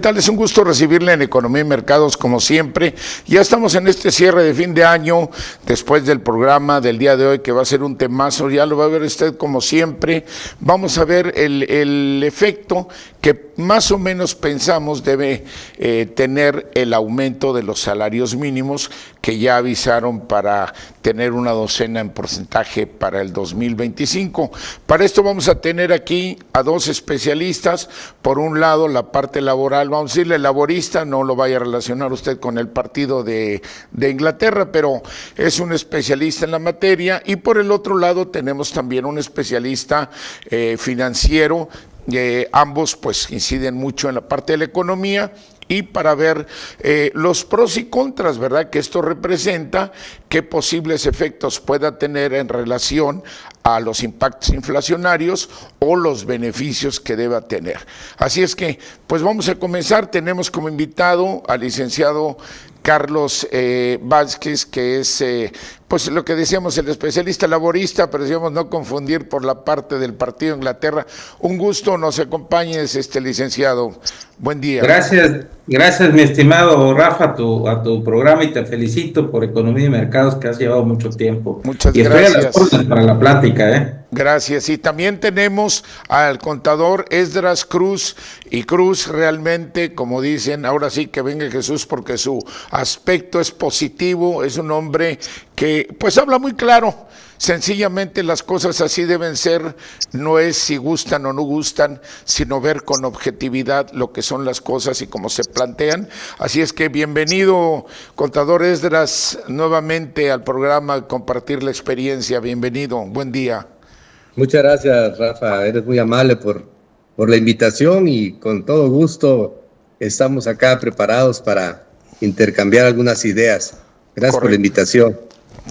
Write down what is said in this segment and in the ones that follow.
tal? Es un gusto recibirle en Economía y Mercados como siempre. Ya estamos en este cierre de fin de año, después del programa del día de hoy que va a ser un temazo, ya lo va a ver usted como siempre. Vamos a ver el efecto que más o menos pensamos debe tener el aumento de los salarios mínimos que ya avisaron para tener una docena en porcentaje para el 2025. Para esto vamos a tener aquí a dos especialistas. Por un lado, la parte laboral, vamos a decirle laborista, no lo vaya a relacionar usted con el partido de Inglaterra, pero es un especialista en la materia. Y por el otro lado tenemos también un especialista financiero. Ambos pues inciden mucho en la parte de la economía y para ver los pros y contras, ¿verdad?, que esto representa, qué posibles efectos pueda tener en relación a los impactos inflacionarios o los beneficios que deba tener. Así es que, pues vamos a comenzar. Tenemos como invitado al licenciado Carlos Vázquez, que es, pues lo que decíamos, el especialista laborista, pero decíamos no confundir por la parte del partido de Inglaterra. Un gusto nos acompañes, licenciado. Buen día. Gracias mi estimado Rafa, a tu programa, y te felicito por Economía y Mercados, que has llevado mucho tiempo. Muchas y gracias. Estoy a las órdenes para la plática, ¿eh? Gracias. Y también tenemos al contador Esdras Cruz, y Cruz realmente, como dicen, ahora sí que venga Jesús, porque su aspecto es positivo, es un hombre que pues habla muy claro. Sencillamente las cosas así deben ser, no es si gustan o no gustan, sino ver con objetividad lo que son las cosas y cómo se plantean. Así es que bienvenido, contador Esdras, nuevamente al programa, compartir la experiencia. Bienvenido, buen día. Muchas gracias, Rafa, eres muy amable por la invitación y con todo gusto estamos acá preparados para intercambiar algunas ideas. Gracias. Correcto. Por la invitación.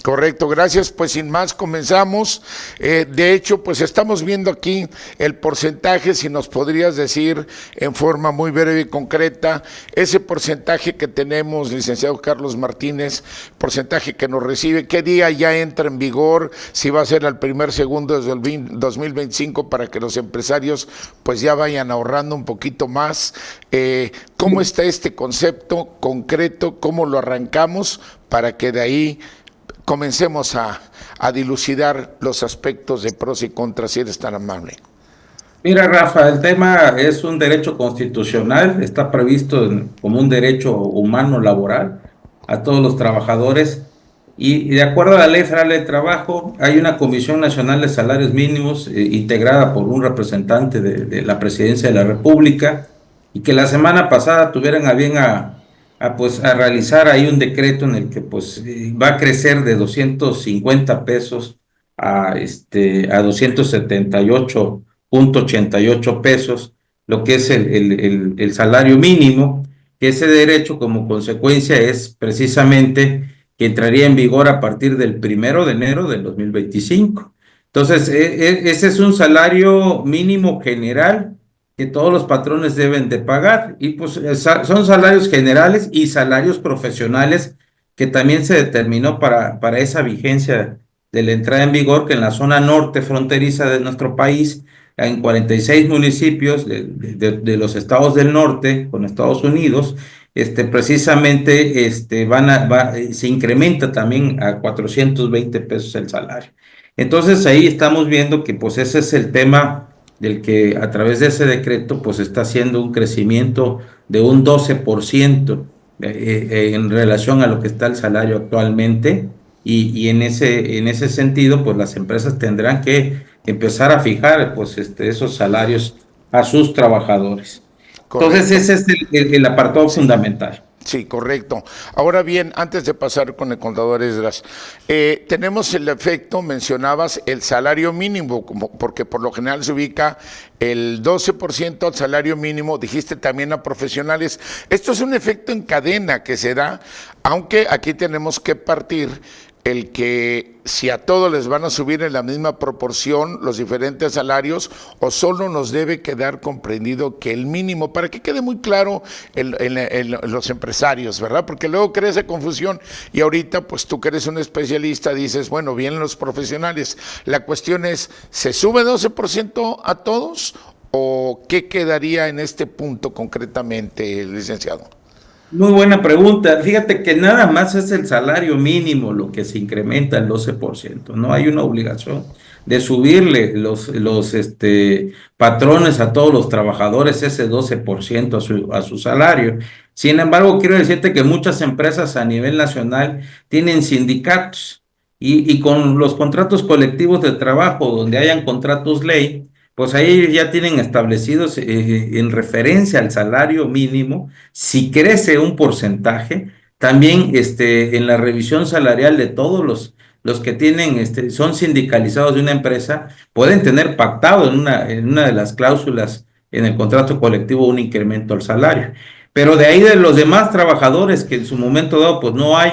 Correcto, gracias. Pues sin más comenzamos. De hecho, pues estamos viendo aquí el porcentaje, si nos podrías decir en forma muy breve y concreta, ese porcentaje que tenemos, licenciado Carlos Martínez, porcentaje que nos recibe, qué día ya entra en vigor, si va a ser al primer segundo del 2025 para que los empresarios pues ya vayan ahorrando un poquito más. ¿Cómo está este concepto concreto? ¿Cómo lo arrancamos para que de ahí comencemos a dilucidar los aspectos de pros y contras, si eres tan amable? Mira, Rafa, el tema es un derecho constitucional, está previsto como un derecho humano laboral a todos los trabajadores, y de acuerdo a la Ley Federal de Trabajo hay una Comisión Nacional de Salarios Mínimos integrada por un representante de la Presidencia de la República, y que la semana pasada tuvieron a bien a realizar ahí un decreto en el que pues va a crecer de 250 pesos a 278.88 pesos, lo que es el salario mínimo, que ese derecho como consecuencia es precisamente que entraría en vigor a partir del 1 de enero del 2025. Entonces, ese es un salario mínimo general que todos los patrones deben de pagar, y pues son salarios generales y salarios profesionales que también se determinó para esa vigencia de la entrada en vigor, que en la zona norte fronteriza de nuestro país, en 46 municipios de los estados del norte con Estados Unidos, precisamente se incrementa también a 420 pesos el salario. Entonces ahí estamos viendo que pues ese es el tema del que a través de ese decreto pues está haciendo un crecimiento de un 12% en relación a lo que está el salario actualmente, y en ese sentido pues las empresas tendrán que empezar a fijar pues esos salarios a sus trabajadores. Correcto. Entonces ese es el apartado fundamental. Sí, correcto. Ahora bien, antes de pasar con el contador Esdras, tenemos el efecto, mencionabas el salario mínimo, porque por lo general se ubica el 12% al salario mínimo, dijiste también a profesionales. Esto es un efecto en cadena que se da, aunque aquí tenemos que partir el que si a todos les van a subir en la misma proporción los diferentes salarios, o solo nos debe quedar comprendido que el mínimo, para que quede muy claro los empresarios, ¿verdad? Porque luego crea esa confusión, y ahorita pues tú que eres un especialista dices, bueno, vienen los profesionales. La cuestión es, ¿se sube 12% a todos o qué quedaría en este punto concretamente, licenciado? Muy buena pregunta. Fíjate que nada más es el salario mínimo lo que se incrementa el 12%. No hay una obligación de subirle los patrones a todos los trabajadores ese 12% a su salario. Sin embargo, quiero decirte que muchas empresas a nivel nacional tienen sindicatos y con los contratos colectivos de trabajo donde hayan contratos ley, pues ahí ya tienen establecidos en referencia al salario mínimo. Si crece un porcentaje, también en la revisión salarial de todos los que tienen, son sindicalizados de una empresa, pueden tener pactado en una de las cláusulas en el contrato colectivo un incremento al salario. Pero de ahí de los demás trabajadores que en su momento dado, pues no hay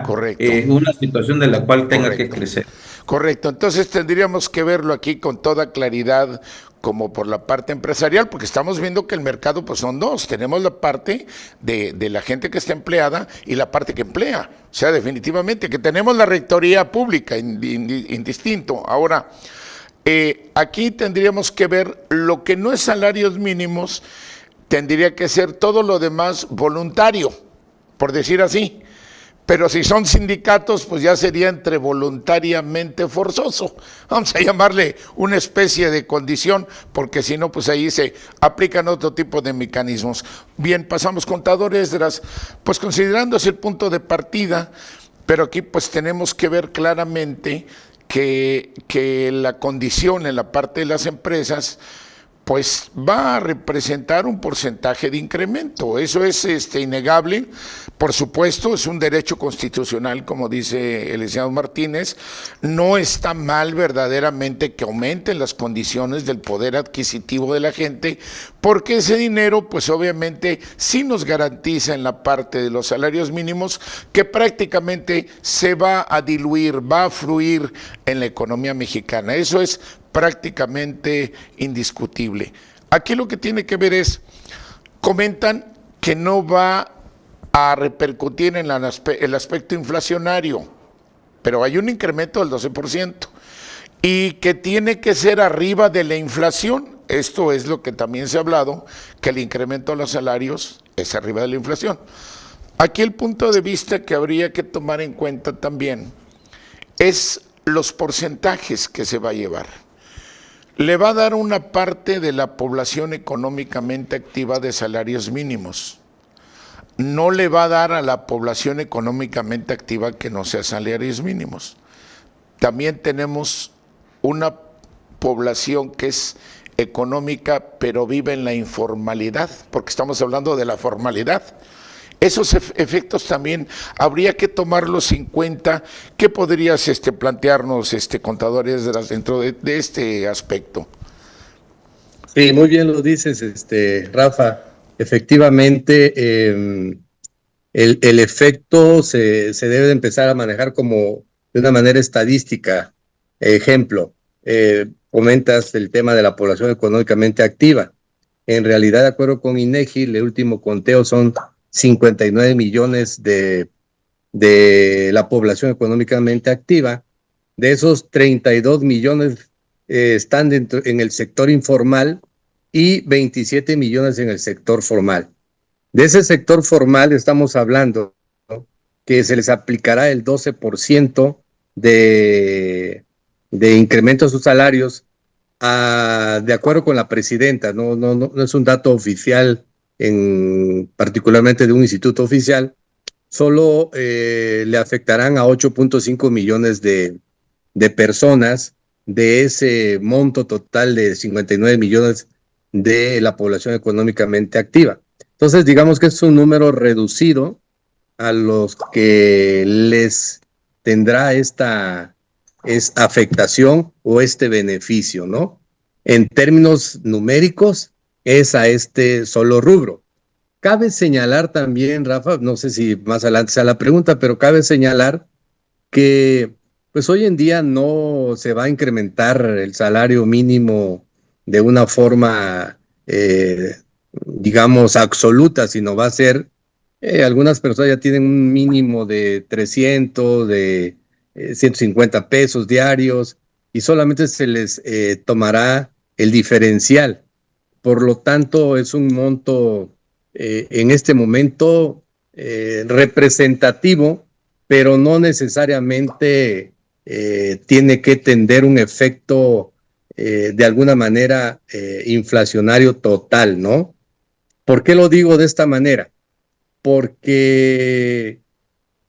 Correcto, una situación de la cual tenga que correcto. crecer. Correcto, entonces tendríamos que verlo aquí con toda claridad como por la parte empresarial, porque estamos viendo que el mercado pues son dos, tenemos la parte de la gente que está empleada y la parte que emplea, o sea, definitivamente que tenemos la rectoría pública, indistinto. Ahora, aquí tendríamos que ver lo que no es salarios mínimos, tendría que ser todo lo demás voluntario, por decir así. Pero si son sindicatos, pues ya sería entre voluntariamente forzoso. Vamos a llamarle una especie de condición, porque si no, pues ahí se aplican otro tipo de mecanismos. Bien, pasamos contadores, pues considerando ese punto de partida, pero aquí pues tenemos que ver claramente que la condición en la parte de las empresas pues va a representar un porcentaje de incremento. Eso es innegable. Por supuesto, es un derecho constitucional, como dice el licenciado Martínez. No está mal verdaderamente que aumenten las condiciones del poder adquisitivo de la gente, porque ese dinero, pues obviamente, sí nos garantiza en la parte de los salarios mínimos que prácticamente se va a diluir, va a fluir en la economía mexicana. Eso es prácticamente indiscutible. Aquí lo que tiene que ver es, comentan que no va a repercutir en el aspecto inflacionario, pero hay un incremento del 12% y que tiene que ser arriba de la inflación. Esto es lo que también se ha hablado, que el incremento de los salarios es arriba de la inflación. Aquí el punto de vista que habría que tomar en cuenta también es los porcentajes que se va a llevar. Le va a dar una parte de la población económicamente activa de salarios mínimos. No le va a dar a la población económicamente activa que no sea salarios mínimos. También tenemos una población que es económica pero vive en la informalidad, porque estamos hablando de la formalidad. Esos efectos también habría que tomarlos en cuenta. ¿Qué podrías plantearnos, contadores, dentro de este aspecto? Sí, muy bien lo dices, Rafa. Efectivamente, el efecto se debe de empezar a manejar como de una manera estadística. Ejemplo, comentas el tema de la población económicamente activa. En realidad, de acuerdo con INEGI, el último conteo son 59 millones de la población económicamente activa. De esos 32 millones están en el sector informal y 27 millones en el sector formal. De ese sector formal estamos hablando, ¿no?, que se les aplicará el 12% de incremento a sus salarios de acuerdo con la presidenta. No es un dato oficial, particularmente de un instituto oficial. Solo le afectarán a 8.5 millones de personas de ese monto total de 59 millones de la población económicamente activa. Entonces, digamos que es un número reducido a los que les tendrá esta afectación o este beneficio, ¿no? En términos numéricos, es a este solo rubro. Cabe señalar también, Rafa, no sé si más adelante sea la pregunta, pero cabe señalar que pues hoy en día no se va a incrementar el salario mínimo de una forma, digamos, absoluta, sino va a ser, algunas personas ya tienen un mínimo de 300, de 150 pesos diarios, y solamente se les tomará el diferencial por lo tanto es un monto en este momento representativo, pero no necesariamente tiene que tender un efecto de alguna manera inflacionario total, ¿no? ¿Por qué lo digo de esta manera? Porque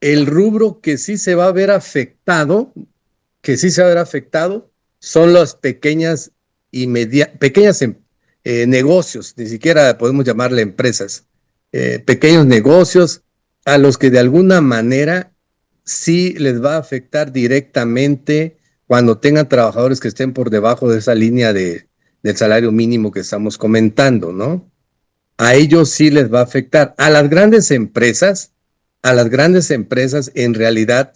el rubro que sí se va a ver afectado, son las pequeñas y pequeñas negocios, ni siquiera podemos llamarle empresas, pequeños negocios a los que de alguna manera sí les va a afectar directamente cuando tengan trabajadores que estén por debajo de esa línea del salario mínimo que estamos comentando, ¿no? A ellos sí les va a afectar. A las grandes empresas en realidad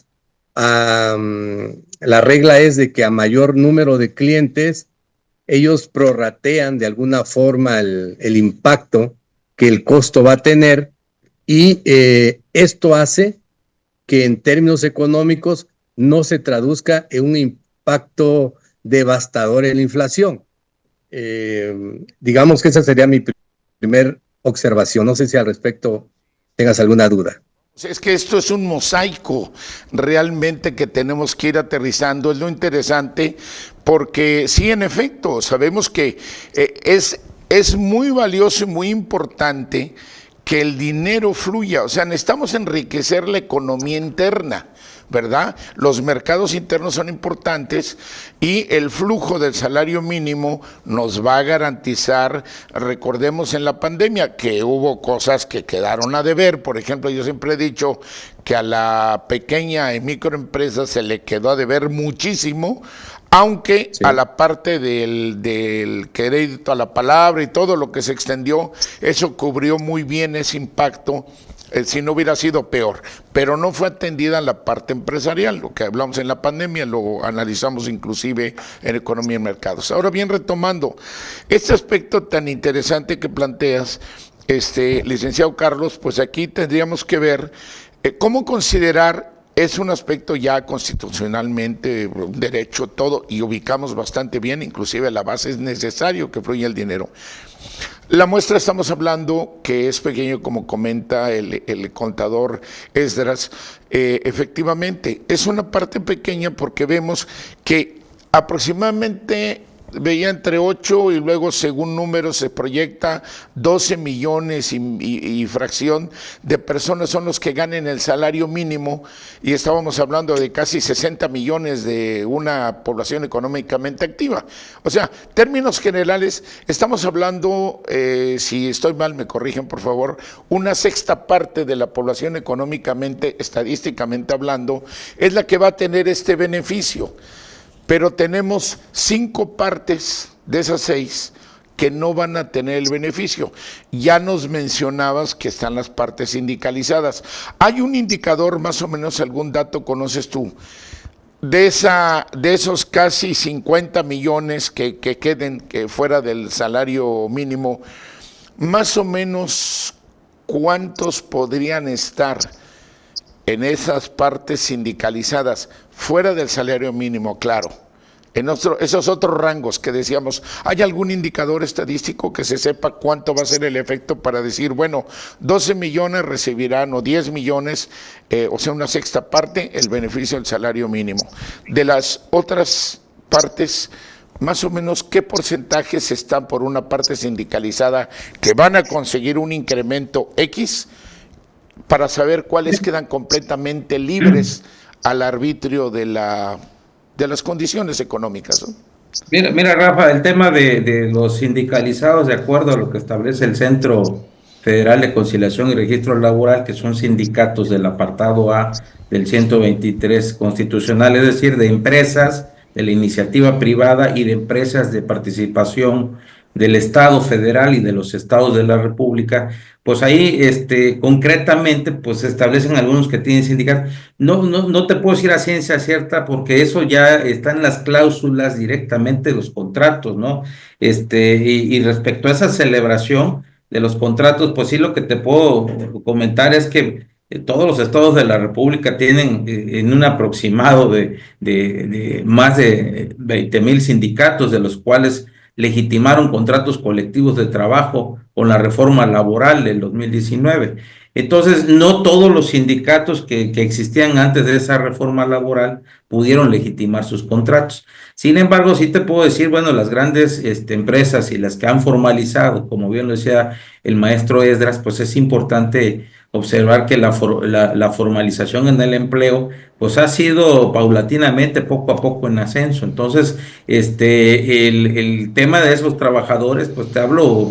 la regla es de que a mayor número de clientes, ellos prorratean de alguna forma el impacto que el costo va a tener y esto hace que en términos económicos no se traduzca en un impacto devastador en la inflación. Digamos que esa sería mi primer observación. No sé si al respecto tengas alguna duda. Es que esto es un mosaico realmente que tenemos que ir aterrizando, es lo interesante, porque sí, en efecto, sabemos que es muy valioso y muy importante que el dinero fluya, o sea, necesitamos enriquecer la economía interna, ¿verdad? Los mercados internos son importantes y el flujo del salario mínimo nos va a garantizar, recordemos en la pandemia que hubo cosas que quedaron a deber, por ejemplo, yo siempre he dicho que a la pequeña y microempresa se le quedó a deber muchísimo, aunque sí, a la parte del crédito a la palabra y todo lo que se extendió, eso cubrió muy bien ese impacto. Si no hubiera sido peor, pero no fue atendida la parte empresarial, lo que hablamos en la pandemia, lo analizamos inclusive en economía y mercados. Ahora bien, retomando este aspecto tan interesante que planteas, licenciado Carlos, pues aquí tendríamos que ver cómo considerar, es un aspecto ya constitucionalmente, derecho, todo, y ubicamos bastante bien, inclusive la base es necesario que fluya el dinero. La muestra estamos hablando que es pequeño, como comenta el contador Esdras, efectivamente es una parte pequeña porque vemos que aproximadamente veía entre 8 y luego según números se proyecta 12 millones y fracción de personas son los que ganen el salario mínimo y estábamos hablando de casi 60 millones de una población económicamente activa. O sea, términos generales, estamos hablando, si estoy mal me corrigen por favor, una sexta parte de la población económicamente, estadísticamente hablando, es la que va a tener este beneficio. Pero tenemos 5 partes de esas 6 que no van a tener el beneficio. Ya nos mencionabas que están las partes sindicalizadas. ¿Hay un indicador, más o menos algún dato conoces tú, de esos casi 50 millones que queden fuera del salario mínimo, más o menos cuántos podrían estar en esas partes sindicalizadas, fuera del salario mínimo, claro, en esos otros rangos que decíamos? ¿Hay algún indicador estadístico que se sepa cuánto va a ser el efecto para decir, bueno, 12 millones recibirán o 10 millones, o sea, una sexta parte, el beneficio del salario mínimo? De las otras partes, más o menos, ¿qué porcentajes están por una parte sindicalizada que van a conseguir un incremento X, para saber cuáles quedan completamente libres al arbitrio de las condiciones económicas, ¿no? Mira, Rafa, el tema de los sindicalizados, de acuerdo a lo que establece el Centro Federal de Conciliación y Registro Laboral, que son sindicatos del apartado A del 123 constitucional, es decir, de empresas de la iniciativa privada y de empresas de participación del Estado federal y de los estados de la República, pues ahí concretamente pues se establecen algunos que tienen sindicatos. No te puedo decir a ciencia cierta porque eso ya está en las cláusulas directamente de los contratos, ¿no? Y respecto a esa celebración de los contratos, pues sí, lo que te puedo comentar es que todos los estados de la República tienen en un aproximado de más de 20,000 sindicatos, de los cuales legitimaron contratos colectivos de trabajo con la reforma laboral del 2019. Entonces, no todos los sindicatos que existían antes de esa reforma laboral pudieron legitimar sus contratos. Sin embargo, sí te puedo decir, bueno, las grandes empresas y las que han formalizado, como bien lo decía el maestro Esdras, pues es importante observar que la formalización en el empleo pues ha sido paulatinamente, poco a poco en ascenso. Entonces, el tema de esos trabajadores, pues te hablo,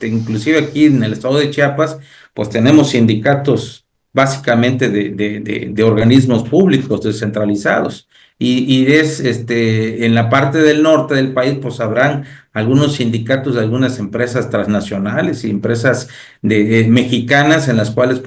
inclusive aquí en el estado de Chiapas, pues tenemos sindicatos básicamente de organismos públicos descentralizados. En la parte del norte del país, pues habrán algunos sindicatos de algunas empresas transnacionales y empresas mexicanas en las cuales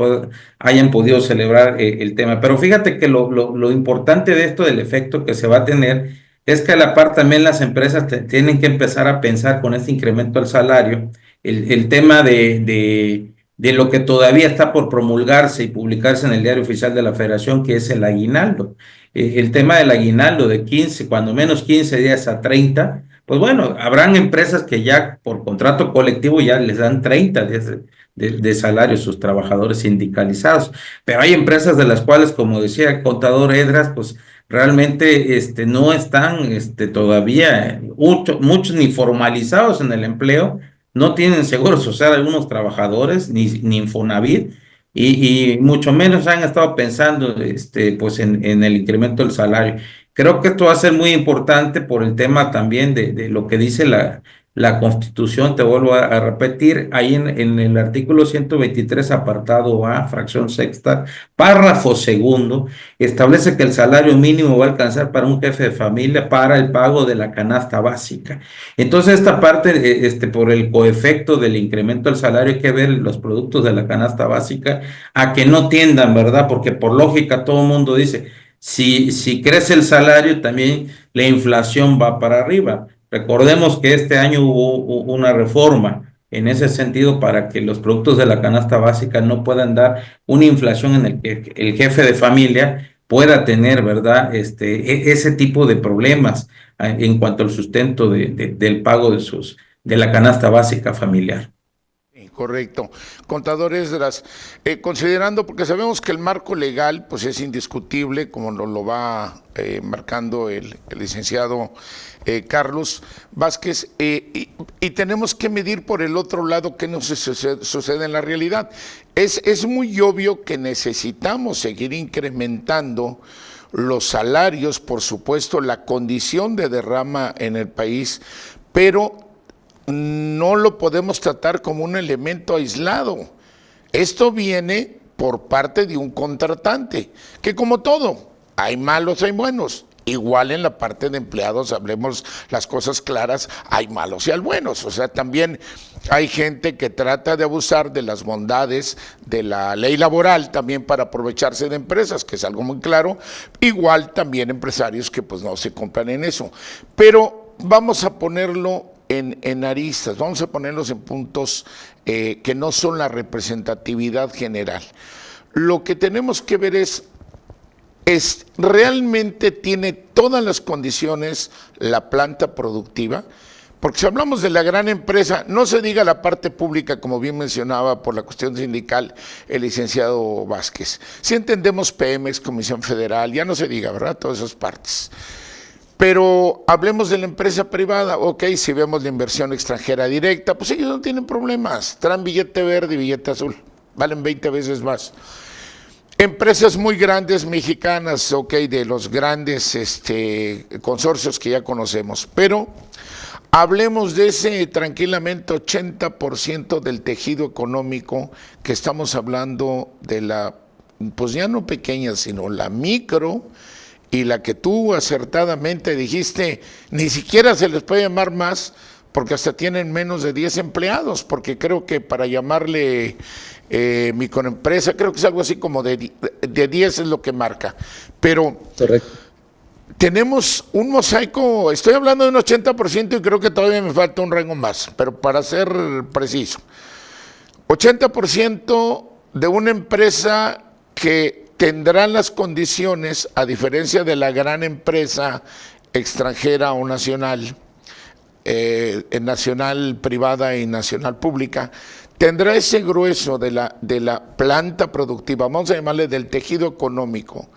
hayan podido celebrar el tema. Pero fíjate que lo importante de esto, del efecto que se va a tener, es que a la par también las empresas tienen que empezar a pensar con este incremento al salario, el tema de lo que todavía está por promulgarse y publicarse en el Diario Oficial de la Federación, que es el aguinaldo. El tema del aguinaldo de 15, cuando menos 15 días a 30, pues bueno, habrán empresas que ya por contrato colectivo ya les dan 30 días de salario a sus trabajadores sindicalizados, pero hay empresas de las cuales, como decía el contador Edras, pues realmente no están todavía muchos ni formalizados en el empleo, no tienen seguro social algunos trabajadores, ni Infonavit, y mucho menos han estado pensando pues en el incremento del salario. Creo que esto va a ser muy importante por el tema también de lo que dice la Constitución. Te vuelvo a repetir, ahí en el artículo 123, apartado A, fracción sexta, párrafo segundo, establece que el salario mínimo va a alcanzar para un jefe de familia para el pago de la canasta básica. Entonces, esta parte, por el coefecto del incremento del salario, hay que ver los productos de la canasta básica a que no tiendan, ¿verdad? Porque por lógica todo el mundo dice, si crece el salario, también la inflación va para arriba. Recordemos que este año hubo una reforma en ese sentido para que los productos de la canasta básica no puedan dar una inflación en el que el jefe de familia pueda tener, ¿verdad? Ese tipo de problemas en cuanto al sustento del pago de la canasta básica familiar. Correcto. Contador Esdras, considerando, porque sabemos que el marco legal pues es indiscutible, como nos lo va marcando el licenciado Carlos Vázquez, y tenemos que medir por el otro lado qué nos sucede en la realidad. Es muy obvio que necesitamos seguir incrementando los salarios, por supuesto, la condición de derrama en el país, pero no lo podemos tratar como un elemento aislado. Esto viene por parte de un contratante, que como todo, hay malos, hay buenos. Igual en la parte de empleados, hablemos las cosas claras, hay malos y hay buenos. O sea, también hay gente que trata de abusar de las bondades de la ley laboral también para aprovecharse de empresas, que es algo muy claro. Igual también empresarios que pues no se compran en eso. Pero vamos a ponerlo en aristas, vamos a ponerlos en puntos que no son la representatividad general. Lo que tenemos que ver es realmente tiene todas las condiciones la planta productiva, porque si hablamos de la gran empresa, no se diga la parte pública, como bien mencionaba por la cuestión sindical el licenciado Vázquez. Si entendemos Pemex, Comisión Federal, ya no se diga, ¿verdad? Todas esas partes. Pero hablemos de la empresa privada, ok, si vemos la inversión extranjera directa, pues ellos no tienen problemas, traen billete verde y billete azul, valen 20 veces más. Empresas muy grandes mexicanas, ok, de los grandes consorcios que ya conocemos, pero hablemos de ese tranquilamente 80% del tejido económico que estamos hablando de la, pues ya no pequeña, sino la micro, y la que tú acertadamente dijiste, ni siquiera se les puede llamar más, porque hasta tienen menos de 10 empleados, porque creo que para llamarle microempresa, creo que es algo así como de 10 es lo que marca. Pero correcto, tenemos un mosaico, estoy hablando de un 80% y creo que todavía me falta un rango más, pero para ser preciso, 80% de una empresa que tendrán las condiciones, a diferencia de la gran empresa extranjera o nacional, nacional privada y nacional pública, tendrá ese grueso de la planta productiva, vamos a llamarle del tejido económico,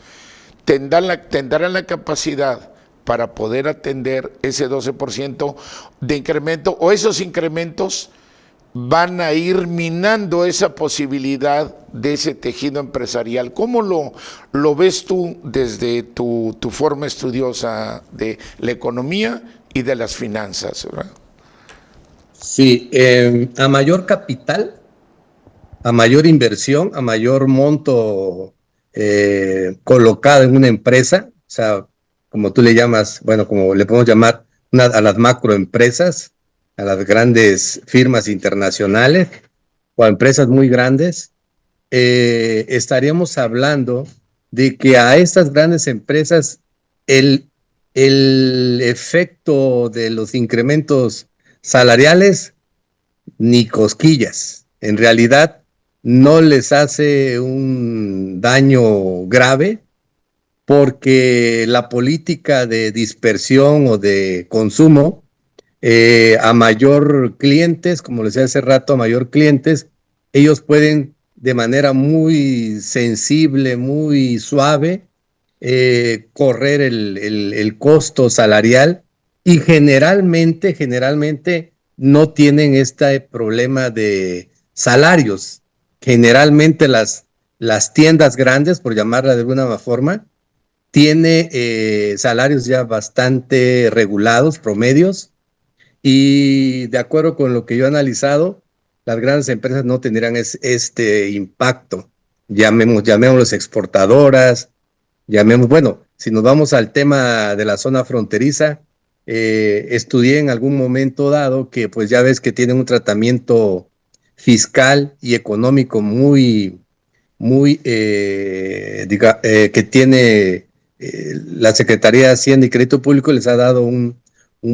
tendrá la capacidad para poder atender ese 12% de incremento, o esos incrementos van a ir minando esa posibilidad de ese tejido empresarial. ¿Cómo lo ves tú desde tu forma estudiosa de la economía y de las finanzas, ¿verdad? Sí, a mayor capital, a mayor inversión, a mayor monto colocado en una empresa, o sea, como tú le llamas, bueno, como le podemos llamar a las macroempresas, a las grandes firmas internacionales o a empresas muy grandes, estaríamos hablando de que a estas grandes empresas el efecto de los incrementos salariales ni cosquillas. En realidad no les hace un daño grave porque la política de dispersión o de consumo a mayor clientes, como les decía hace rato, a mayor clientes, ellos pueden de manera muy sensible, muy suave, correr el costo salarial y generalmente no tienen este problema de salarios. Generalmente las tiendas grandes, por llamarla de alguna forma, tiene salarios ya bastante regulados, promedios, y de acuerdo con lo que yo he analizado, las grandes empresas no tendrán este impacto. Llamémoslos exportadoras, bueno, si nos vamos al tema de la zona fronteriza, estudié en algún momento dado que pues ya ves que tienen un tratamiento fiscal y económico muy que tiene la Secretaría de Hacienda y Crédito Público, les ha dado un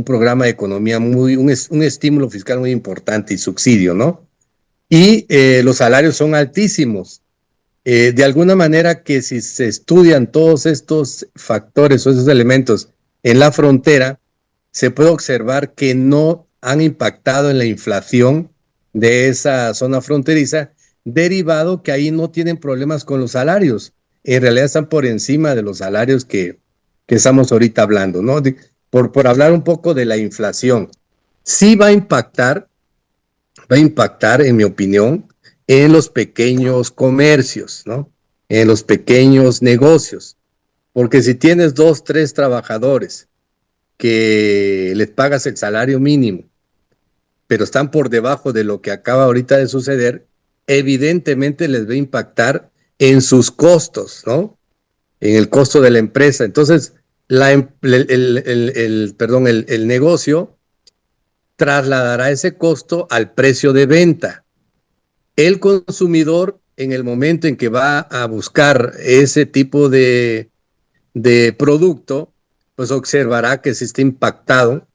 programa de economía un estímulo fiscal muy importante y subsidio, ¿no? Y los salarios son altísimos. De alguna manera que si se estudian todos estos factores o esos elementos en la frontera, se puede observar que no han impactado en la inflación de esa zona fronteriza, derivado que ahí no tienen problemas con los salarios. En realidad están por encima de los salarios que estamos ahorita hablando, ¿no? Por hablar un poco de la inflación, sí va a impactar, en mi opinión, en los pequeños comercios, ¿no? En los pequeños negocios. Porque si tienes 2, 3 trabajadores que les pagas el salario mínimo, pero están por debajo de lo que acaba ahorita de suceder, evidentemente les va a impactar en sus costos, ¿no? En el costo de la empresa. Entonces, el negocio trasladará ese costo al precio de venta. El consumidor, en el momento en que va a buscar ese tipo de producto, pues observará que se está impactado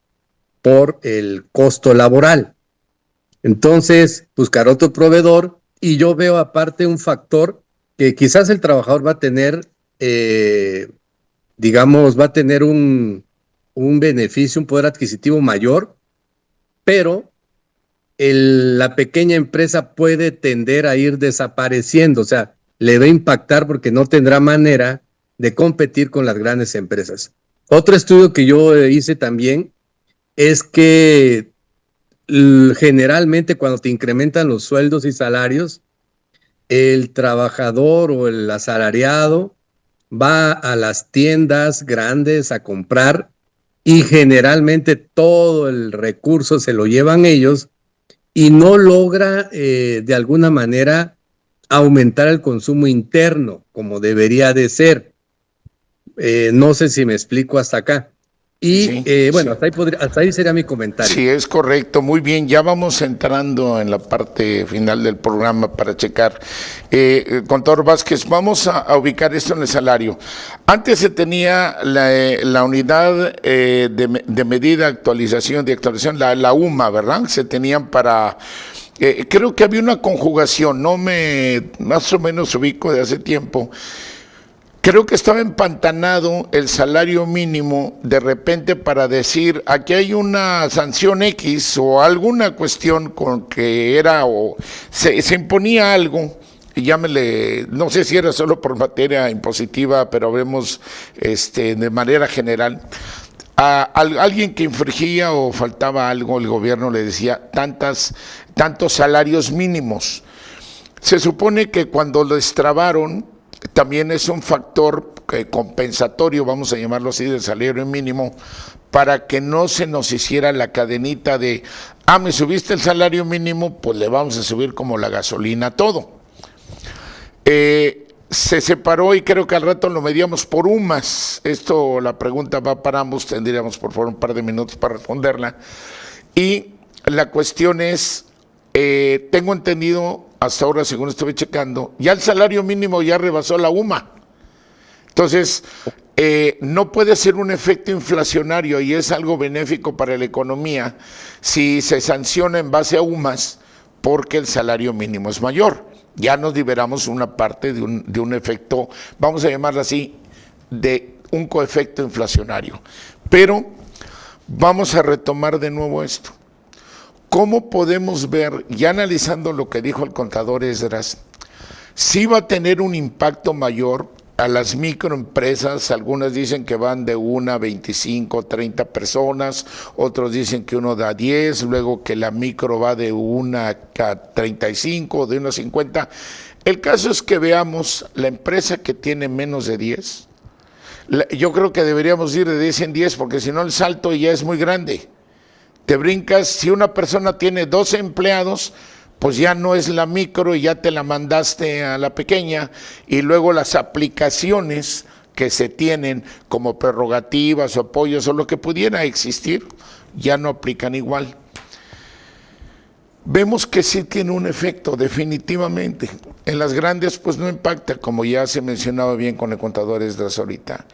por el costo laboral. Entonces, buscar otro proveedor, y yo veo aparte un factor que quizás el trabajador va a tener, va a tener un beneficio, un poder adquisitivo mayor, pero la pequeña empresa puede tender a ir desapareciendo, o sea, le va a impactar porque no tendrá manera de competir con las grandes empresas. Otro estudio que yo hice también es que generalmente cuando te incrementan los sueldos y salarios, el trabajador o el asalariado va a las tiendas grandes a comprar y generalmente todo el recurso se lo llevan ellos y no logra de alguna manera aumentar el consumo interno como debería de ser. No sé si me explico hasta acá. Y sí, bueno, sí. hasta ahí sería mi comentario. Sí, es correcto, muy bien, ya vamos entrando en la parte final del programa para checar. Contador Vázquez, vamos a ubicar esto en el salario. Antes se tenía la unidad de medida, de actualización, la UMA, ¿verdad? Se tenían para... creo que había una conjugación, más o menos ubico de hace tiempo. Creo que estaba empantanado el salario mínimo de repente para decir, aquí hay una sanción X o alguna cuestión con que era o se imponía algo, y llámele, no sé si era solo por materia impositiva, pero vemos de manera general. A alguien que infringía o faltaba algo, el gobierno le decía tantos salarios mínimos. Se supone que cuando lo destrabaron, también es un factor compensatorio, vamos a llamarlo así, del salario mínimo, para que no se nos hiciera la cadenita de, me subiste el salario mínimo, pues le vamos a subir como la gasolina todo. Se separó y creo que al rato lo medíamos por UMAS. Esto, la pregunta va para ambos, tendríamos por favor un par de minutos para responderla. Y la cuestión es, tengo entendido, hasta ahora según estuve checando, ya el salario mínimo ya rebasó la UMA. Entonces, no puede ser un efecto inflacionario y es algo benéfico para la economía si se sanciona en base a UMAS porque el salario mínimo es mayor. Ya nos liberamos una parte de un efecto, vamos a llamarlo así, de un coefecto inflacionario. Pero vamos a retomar de nuevo esto. ¿Cómo podemos ver, ya analizando lo que dijo el contador Esdras, si va a tener un impacto mayor a las microempresas? Algunas dicen que van de 1 a 25, 30 personas, otros dicen que uno da 10, luego que la micro va de 1 a 35, de 1 a 50. El caso es que veamos la empresa que tiene menos de 10. Yo creo que deberíamos ir de 10 en 10 porque si no el salto ya es muy grande. Te brincas, si una persona tiene 12 empleados, pues ya no es la micro y ya te la mandaste a la pequeña, y luego las aplicaciones que se tienen como prerrogativas o apoyos o lo que pudiera existir, ya no aplican igual. Vemos que sí tiene un efecto, definitivamente. En las grandes pues no impacta, como ya se mencionaba bien con el contador Esdras ahorita.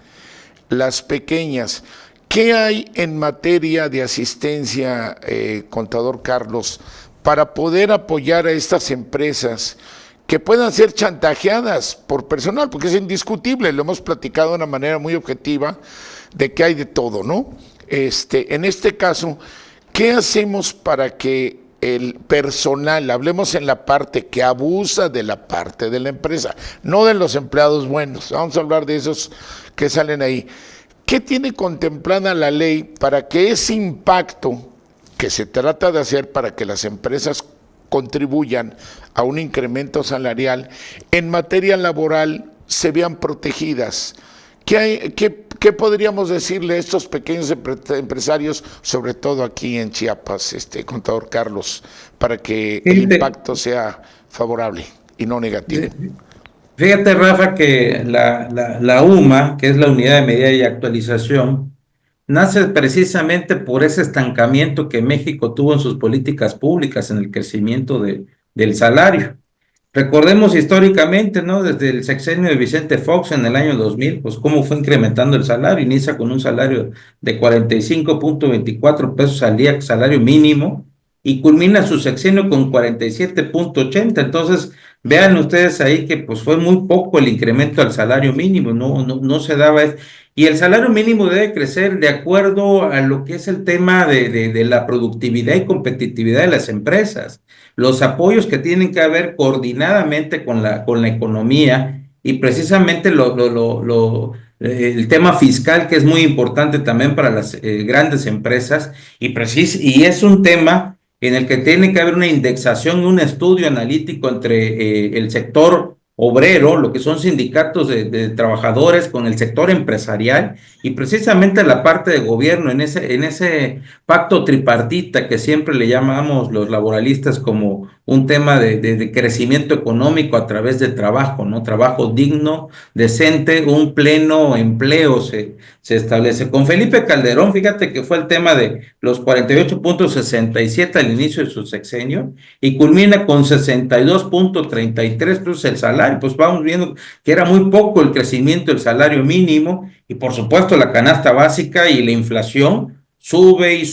Las pequeñas, ¿qué hay en materia de asistencia, contador Carlos, para poder apoyar a estas empresas que puedan ser chantajeadas por personal? Porque es indiscutible, lo hemos platicado de una manera muy objetiva, de que hay de todo, ¿no? En este caso, ¿qué hacemos para que el personal, hablemos en la parte que abusa de la parte de la empresa, no de los empleados buenos, vamos a hablar de esos que salen ahí? ¿Qué tiene contemplada la ley para que ese impacto que se trata de hacer para que las empresas contribuyan a un incremento salarial en materia laboral se vean protegidas? ¿Qué podríamos decirle a estos pequeños empresarios, sobre todo aquí en Chiapas, contador Carlos, para que el impacto sea favorable y no negativo? Fíjate, Rafa, que la UMA, que es la Unidad de Medida y Actualización, nace precisamente por ese estancamiento que México tuvo en sus políticas públicas, en el crecimiento del salario. Recordemos históricamente, ¿no? Desde el sexenio de Vicente Fox en el año 2000, pues cómo fue incrementando el salario. Inicia con un salario de 45.24 pesos al día, salario mínimo, y culmina su sexenio con 47.80. Entonces, vean ustedes ahí que pues fue muy poco el incremento al salario mínimo, no se daba. Y el salario mínimo debe crecer de acuerdo a lo que es el tema de la productividad y competitividad de las empresas. Los apoyos que tienen que haber coordinadamente con la economía, y precisamente el tema fiscal, que es muy importante también para las grandes empresas, y es un tema en el que tiene que haber una indexación y un estudio analítico entre el sector obrero, lo que son sindicatos de trabajadores, con el sector empresarial y precisamente la parte de gobierno en ese pacto tripartita que siempre le llamamos los laboralistas como un tema de crecimiento económico a través de trabajo, ¿no? Trabajo digno, decente, un pleno empleo se establece. Con Felipe Calderón, fíjate que fue el tema de los 48.67 al inicio de su sexenio y culmina con 62.33 pesos el salario. Pues vamos viendo que era muy poco el crecimiento del salario mínimo y por supuesto la canasta básica y la inflación sube y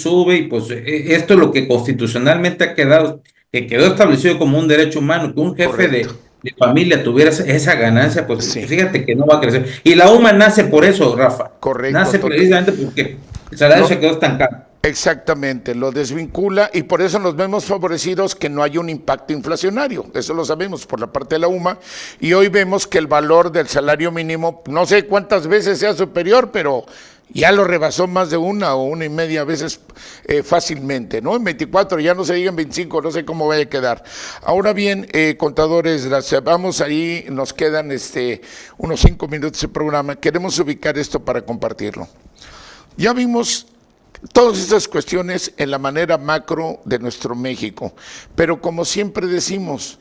pues esto es lo que constitucionalmente ha quedado, que quedó establecido como un derecho humano, que un jefe de familia tuviera esa ganancia, pues Sí, fíjate que no va a crecer. Y la UMA nace por eso, Rafa. correcto. Nace precisamente porque el salario Lo, se quedó estancado. Exactamente, lo desvincula y por eso nos vemos favorecidos que no haya un impacto inflacionario. Eso lo sabemos por la parte de la UMA. Y hoy vemos que el valor del salario mínimo, no sé cuántas veces sea superior, pero ya lo rebasó más de una o una y media veces fácilmente, ¿no? En 24, ya no se diga en 25, no sé cómo vaya a quedar. Ahora bien, contadores, vamos ahí, nos quedan unos 5 minutos de programa. Queremos ubicar esto para compartirlo. Ya vimos todas estas cuestiones en la manera macro de nuestro México, pero como siempre decimos,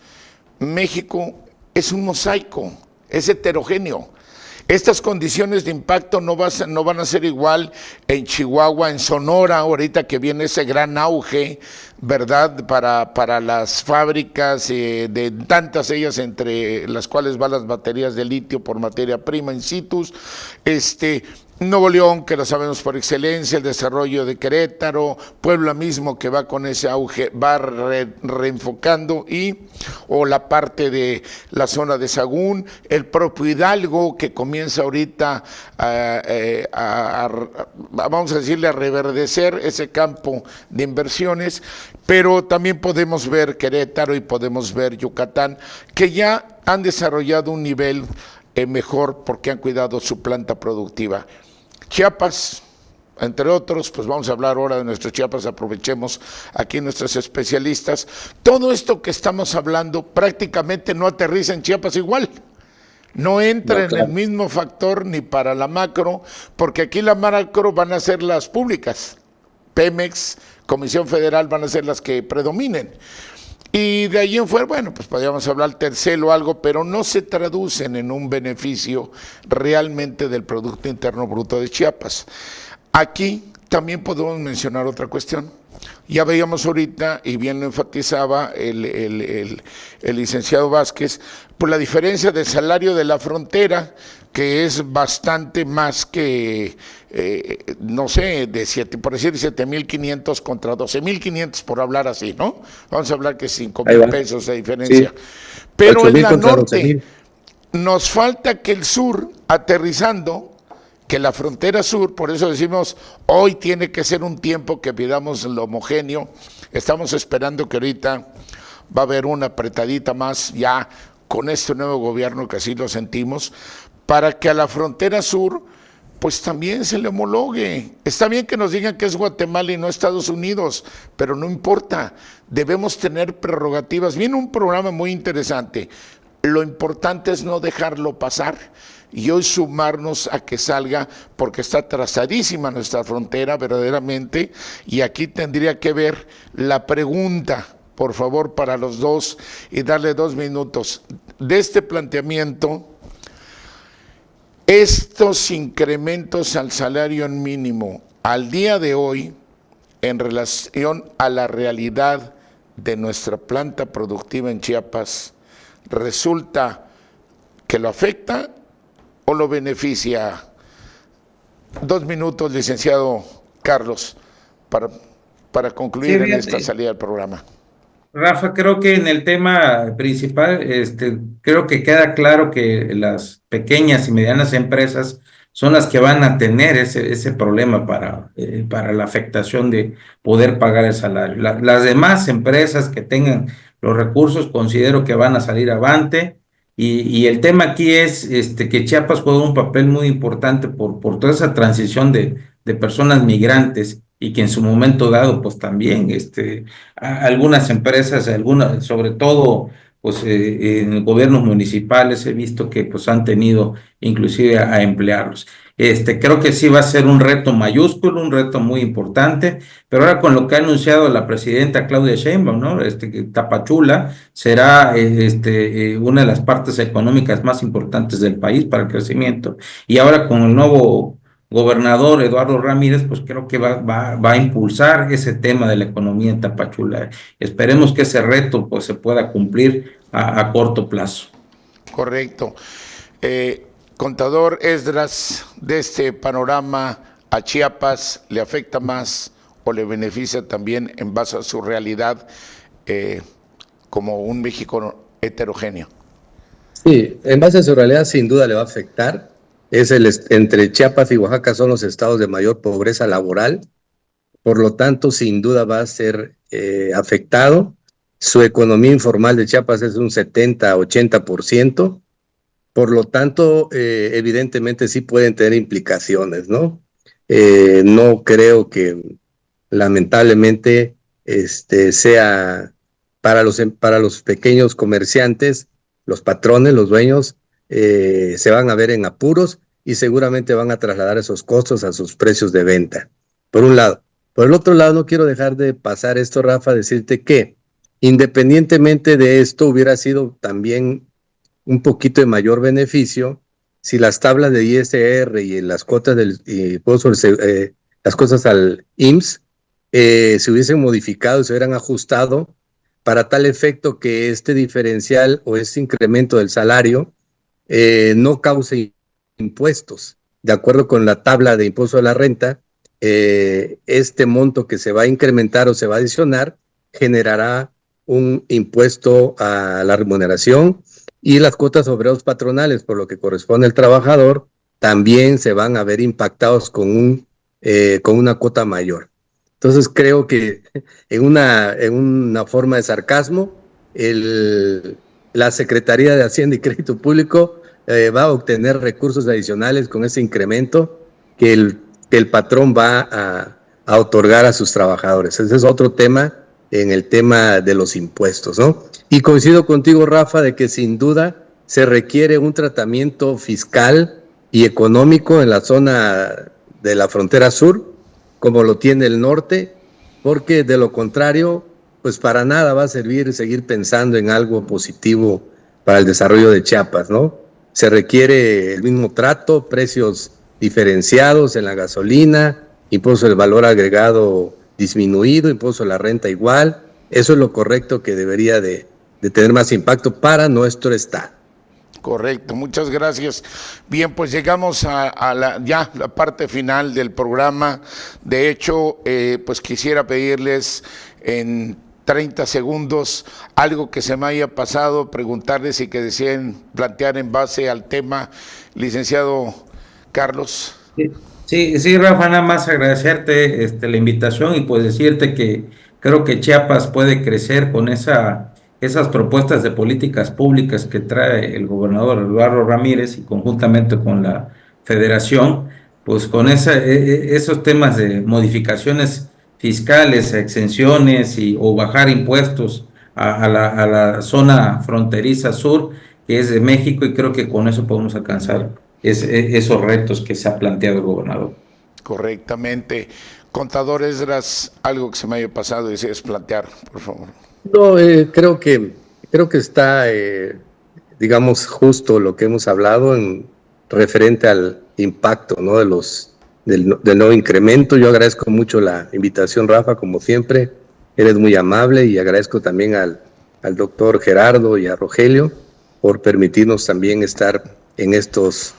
México es un mosaico, es heterogéneo. Estas condiciones de impacto no van a ser igual en Chihuahua, en Sonora, ahorita que viene ese gran auge, ¿verdad? Para las fábricas, de tantas ellas, entre las cuales van las baterías de litio por materia prima in situ. Nuevo León, que lo sabemos por excelencia, el desarrollo de Querétaro, Puebla mismo que va con ese auge, va reenfocando, o la parte de la zona de Sagún, el propio Hidalgo que comienza ahorita vamos a decirle, a reverdecer ese campo de inversiones, pero también podemos ver Querétaro y podemos ver Yucatán, que ya han desarrollado un nivel mejor porque han cuidado su planta productiva. Chiapas, entre otros, pues vamos a hablar ahora de nuestro Chiapas, aprovechemos aquí nuestros especialistas. Todo esto que estamos hablando prácticamente no aterriza en Chiapas igual. No entra en el mismo factor ni para la macro, porque aquí la macro van a ser las públicas. Pemex, Comisión Federal van a ser las que predominen. Y de ahí en fuera, bueno, pues podríamos hablar Tercel o algo, pero no se traducen en un beneficio realmente del Producto Interno Bruto de Chiapas. Aquí también podemos mencionar otra cuestión. Ya veíamos ahorita, y bien lo enfatizaba el licenciado Vázquez, por la diferencia del salario de la frontera, que es bastante más que, no sé, por decir 7,500 contra 12,500, por hablar así, ¿no? Vamos a hablar que 5,000 pesos de diferencia. Sí. Pero en la norte nos falta que el sur, aterrizando, que la frontera sur, por eso decimos, hoy tiene que ser un tiempo que pidamos lo homogéneo. Estamos esperando que ahorita va a haber una apretadita más ya con este nuevo gobierno, que así lo sentimos, para que a la frontera sur pues también se le homologue. Está bien que nos digan que es Guatemala y no Estados Unidos, pero no importa, debemos tener prerrogativas. Viene un programa muy interesante, lo importante es no dejarlo pasar y hoy sumarnos a que salga, porque está trazadísima nuestra frontera verdaderamente, y aquí tendría que ver la pregunta, por favor, para los dos, y darle 2 minutos, de este planteamiento. Estos incrementos al salario mínimo al día de hoy, en relación a la realidad de nuestra planta productiva en Chiapas, ¿resulta que lo afecta o lo beneficia? 2 minutos, licenciado Carlos, para concluir en esta salida del programa. Rafa, creo que en el tema principal, creo que queda claro que las pequeñas y medianas empresas son las que van a tener ese problema para la afectación de poder pagar el salario. Las demás empresas que tengan los recursos considero que van a salir avante, y el tema aquí es que Chiapas juega un papel muy importante por toda esa transición de personas migrantes, y que en su momento dado, pues también algunas empresas, sobre todo pues en gobiernos municipales, he visto que pues han tenido inclusive a emplearlos. Creo que sí va a ser un reto mayúsculo, un reto muy importante, pero ahora con lo que ha anunciado la presidenta Claudia Sheinbaum, ¿no? Que Tapachula será una de las partes económicas más importantes del país para el crecimiento, y ahora con el nuevo gobernador Eduardo Ramírez, pues creo que va a impulsar ese tema de la economía en Tapachula. Esperemos que ese reto pues se pueda cumplir a corto plazo. Correcto. Contador Esdras, de este panorama a Chiapas, ¿le afecta más o le beneficia también en base a su realidad como un México heterogéneo? Sí, en base a su realidad sin duda le va a afectar. Entre Chiapas y Oaxaca son los estados de mayor pobreza laboral, por lo tanto sin duda va a ser afectado. Su economía informal de Chiapas es un 70-80%, por lo tanto evidentemente sí pueden tener implicaciones, ¿no? No creo que lamentablemente sea para los pequeños comerciantes, los patrones, los dueños, se van a ver en apuros y seguramente van a trasladar esos costos a sus precios de venta, por un lado. Por el otro lado, no quiero dejar de pasar esto, Rafa, decirte que independientemente de esto hubiera sido también un poquito de mayor beneficio si las tablas de ISR y las cuotas las cosas al IMSS se hubiesen modificado y se hubieran ajustado para tal efecto que este diferencial o este incremento del salario no cause impuestos. De acuerdo con la tabla de impuesto a la renta, este monto que se va a incrementar o se va a adicionar generará un impuesto a la remuneración, y las cuotas obreros patronales, por lo que corresponde al trabajador, también se van a ver impactados con una cuota mayor. Entonces creo que en una forma de sarcasmo, la Secretaría de Hacienda y Crédito Público va a obtener recursos adicionales con ese incremento que el patrón va a otorgar a sus trabajadores. Ese es otro tema en el tema de los impuestos, ¿no? Y coincido contigo, Rafa, de que sin duda se requiere un tratamiento fiscal y económico en la zona de la frontera sur, como lo tiene el norte, porque de lo contrario, pues para nada va a servir seguir pensando en algo positivo para el desarrollo de Chiapas, ¿no? Se requiere el mismo trato, precios diferenciados en la gasolina, impuesto del valor agregado disminuido, impuesto a la renta igual. Eso es lo correcto que debería de tener más impacto para nuestro estado. Correcto, muchas gracias. Bien, pues llegamos a la parte final del programa. De hecho, pues quisiera pedirles en 30 segundos algo que se me haya pasado, preguntarles y que deseen plantear en base al tema, licenciado Carlos. Sí, Rafa, nada más agradecerte la invitación y pues decirte que creo que Chiapas puede crecer con esas propuestas de políticas públicas que trae el gobernador Eduardo Ramírez y conjuntamente con la federación, pues con esos temas de modificaciones fiscales, exenciones o bajar impuestos a la zona fronteriza sur, que es de México, y creo que con eso podemos alcanzar esos retos que se ha planteado el gobernador. Correctamente. Contador Esdras, algo que se me haya pasado y desees plantear, por favor. No, creo que está, digamos, justo lo que hemos hablado en referente al impacto, ¿no? del nuevo incremento. Yo agradezco mucho la invitación, Rafa, como siempre. Eres muy amable, y agradezco también al doctor Gerardo y a Rogelio por permitirnos también estar en estos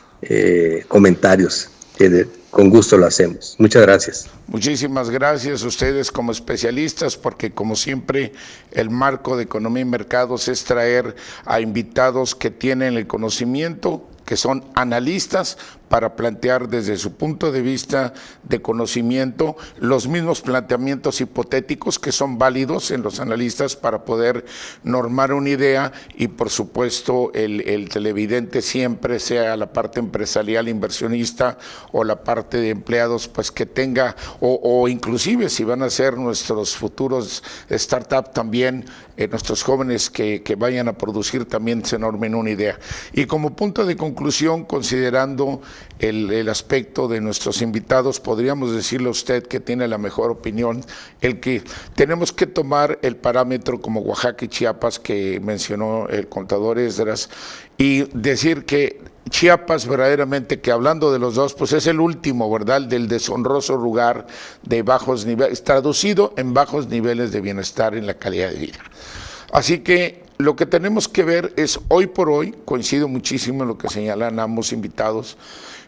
comentarios, que con gusto lo hacemos. Muchas gracias. Muchísimas gracias a ustedes como especialistas, porque como siempre el marco de economía y mercados es traer a invitados que tienen el conocimiento, que son analistas, para plantear desde su punto de vista de conocimiento los mismos planteamientos hipotéticos que son válidos en los analistas para poder normar una idea, y por supuesto el televidente siempre, sea la parte empresarial inversionista o la parte de empleados, pues que tenga, o inclusive si van a ser nuestros futuros startup también, nuestros jóvenes que vayan a producir, también se normen una idea. Y como punto de conclusión, considerando el aspecto de nuestros invitados, podríamos decirle a usted que tiene la mejor opinión, el que tenemos que tomar el parámetro como Oaxaca y Chiapas que mencionó el contador Esdras, y decir que Chiapas verdaderamente, que hablando de los dos, pues es el último, ¿verdad?, del deshonroso lugar de bajos niveles, traducido en bajos niveles de bienestar en la calidad de vida. Así que lo que tenemos que ver es, hoy por hoy, coincido muchísimo en lo que señalan ambos invitados,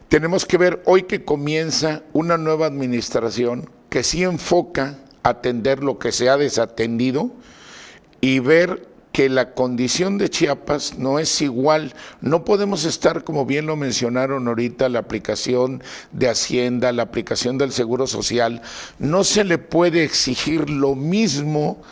tenemos que ver hoy que comienza una nueva administración que sí enfoca a atender lo que se ha desatendido y ver que la condición de Chiapas no es igual. No podemos estar, como bien lo mencionaron ahorita, la aplicación de Hacienda, la aplicación del Seguro Social. No se le puede exigir lo mismo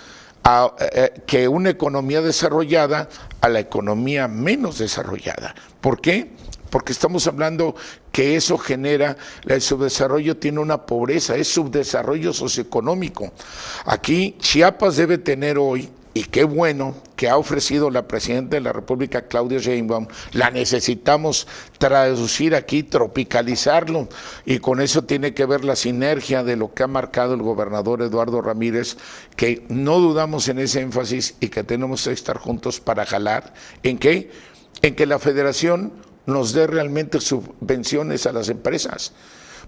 que una economía desarrollada a la economía menos desarrollada. ¿Por qué? Porque estamos hablando que eso genera, el subdesarrollo tiene una pobreza, es subdesarrollo socioeconómico. Aquí Chiapas debe tener hoy, y qué bueno que ha ofrecido la Presidenta de la República, Claudia Sheinbaum, la necesitamos traducir aquí, tropicalizarlo, y con eso tiene que ver la sinergia de lo que ha marcado el gobernador Eduardo Ramírez, que no dudamos en ese énfasis y que tenemos que estar juntos para jalar. ¿En qué? En que la Federación nos dé realmente subvenciones a las empresas.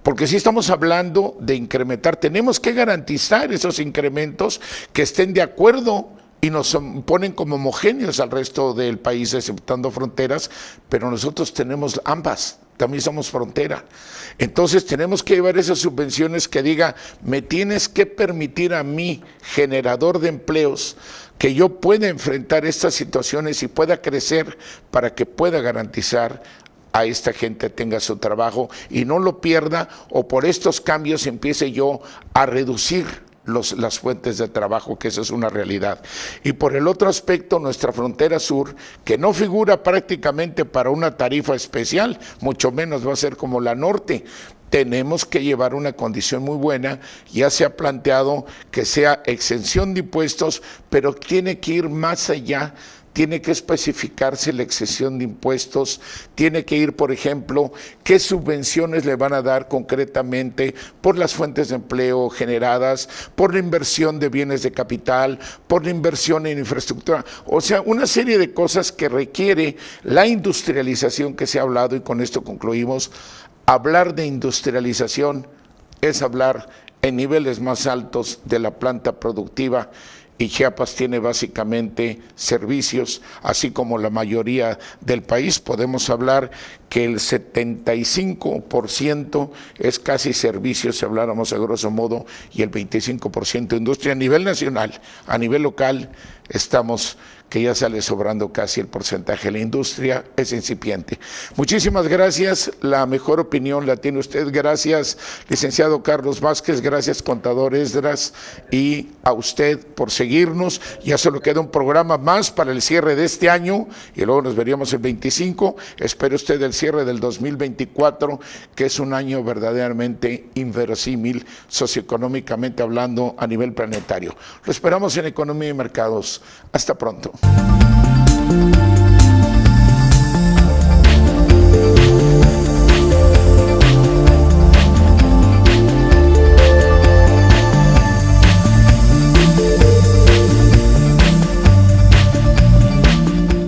Porque si estamos hablando de incrementar, tenemos que garantizar esos incrementos que estén de acuerdo y nos ponen como homogéneos al resto del país, exceptando fronteras, pero nosotros tenemos ambas, también somos frontera. Entonces tenemos que llevar esas subvenciones que diga, me tienes que permitir a mí, generador de empleos, que yo pueda enfrentar estas situaciones y pueda crecer para que pueda garantizar a esta gente tenga su trabajo y no lo pierda, o por estos cambios empiece yo a reducir las fuentes de trabajo, que esa es una realidad. Y por el otro aspecto, nuestra frontera sur, que no figura prácticamente para una tarifa especial, mucho menos va a ser como la norte. Tenemos que llevar una condición muy buena, ya se ha planteado que sea exención de impuestos, pero tiene que ir más allá. Tiene que especificarse la exención de impuestos, tiene que ir, por ejemplo, qué subvenciones le van a dar concretamente por las fuentes de empleo generadas, por la inversión de bienes de capital, por la inversión en infraestructura. O sea, una serie de cosas que requiere la industrialización que se ha hablado, y con esto concluimos. Hablar de industrialización es hablar en niveles más altos de la planta productiva, y Chiapas tiene básicamente servicios, así como la mayoría del país. Podemos hablar que el 75% es casi servicios, si habláramos a grosso modo, y el 25% industria. A nivel nacional, a nivel local, estamos que ya sale sobrando casi el porcentaje. La industria es incipiente. Muchísimas gracias. La mejor opinión la tiene usted. Gracias, licenciado Carlos Vázquez. Gracias, contador Esdras. Y a usted por seguirnos. Ya solo queda un programa más para el cierre de este año y luego nos veríamos el 25. Espere usted el cierre del 2024, que es un año verdaderamente inverosímil, socioeconómicamente hablando, a nivel planetario. Lo esperamos en Economía y Mercados. Hasta pronto.